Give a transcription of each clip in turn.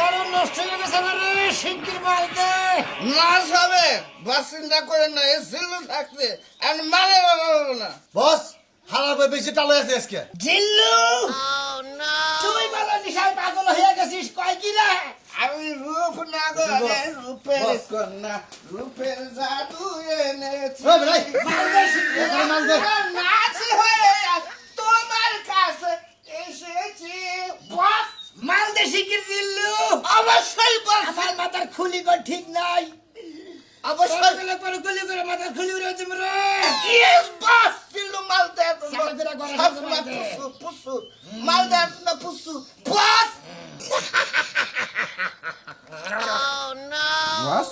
সারা নষ্ট হয়ে গেছে রে শিগগির মালতে নাচ হবে বাস চিন্তা করেন না এ সিল্লু থাকতে আর মানে না বস হারাবে বেশি টালে আছে আজকে জিল্লু তুই বলো নিশায় পাগল হয়ে গেছিস কয় কি রে আমি রূপ না করে রূপের কন্যা রূপের জাদু এনেছি ওই ভাই মাল দে শিগগির মাল দে নাচি হয়ে তোমার কাছে এসেছি বস মাল দে শিগগির জিল্লু অবশ্যই বস আমার মাথার খুলি কর ঠিক নাই অবশ্যই পরে গুলি করে মাথার খুলি উড়ে দিম রে ইয়েস বস সিল্লু মাল দে সারা করে গড়া সব সারা না দে পুসু পুসু মাল দে না পুসু বস বস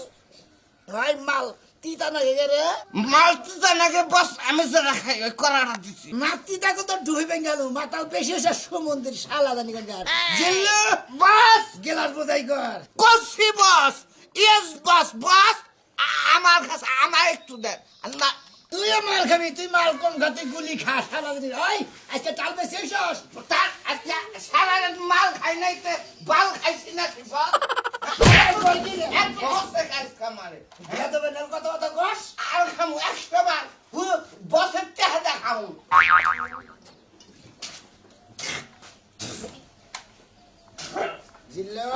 ভাই মাল তিতা না রে মালতি জানাকে বস আমি যারা খাই ওই করাটা দিছি নাতিটা কত ডুবে গেল মাতাল পেশি এসে সমুদ্রের শালা জানি গার জিল্লু বস গেলার বোঝাই কর কসি বস ইয়েস বস বস আমার কাছে আমার একটু দেন না তুই মাল খাবি তুই মাল কোন ঘাতে গুলি খা শালা জানি ওই আজকে টাল বেশি এসস তার আজকে সারা রাত মাল খাই নাই তে বাল খাইছি না কি বস কই কি রে এত বসে কাজ কামারে এত বেন কত কত কস আর খামু 100 বার বসের টাকা দেখামু জিল্লু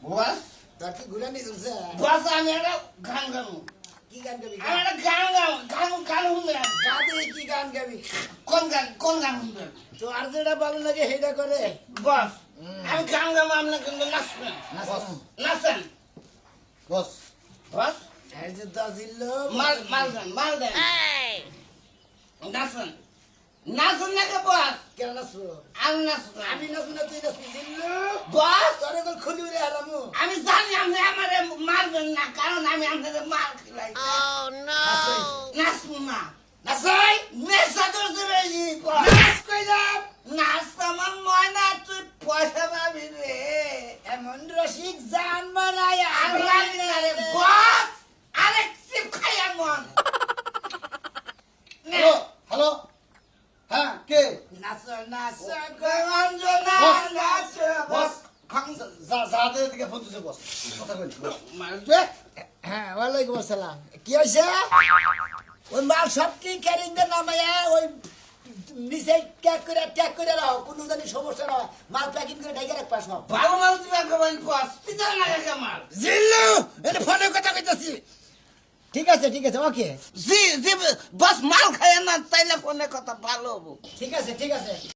বস তোর কি গুলানি চলছে বস আমি একটা গান গামু কি গান গাবি আমি একটা গান গামু গান শুনবেন গাতে কি গান গাবি কোন গান শুনবেন তো আর যেটা ভালো লাগে সেটা করে বস আমি গান গামু আপনি কিন্তু নাচবেন নাচেন বস বস এই যে দা জিল্লু মাল দেন নাচেন নাচুন নাকি বস কেন নাচবো আমি নাচুন আমি নাচবো না তুই নাচবি জিল্লু বস তোর এখন খুলি উড়ে হারামু আমি জানি আপনি আমারে মারবেন না কারণ আমি আপনাদের মার খেলাই নাচুন না নাচাই নেশা করছে বেশি নাচ কইলাম নাচ আমার ময়না তুই পয়সা পাবি রে এমন রসিক জান মারায় আমি জানি না রে বস আরেক সিপ খাই মন হ্যালো হ্যালো হ্যাঁ কে নাচ নাচ অঞ্জনা বস, নাচ বস বস যাদের দিকে ফোন দিছে বস কথা কই মারবে হ্যাঁ ওয়ালাইকুম আসসালাম কি হয়েছে ওই মাল সব কি ক্যারিং দে নামায়া ওই নিচে ট্যাগ করে রাখো কোনো জানি সমস্যা না হয়। মাল প্যাকিং করে ঢেকে রাখবা সব ভালো মাল দিবা কেমন বস পিতা না কেমন জিল্লু এটা ফোনে কথা কইতাছি ঠিক আছে ওকে জি জি বস মাল খায় না তাইলে ফোনে কথা ভালো হবো ঠিক আছে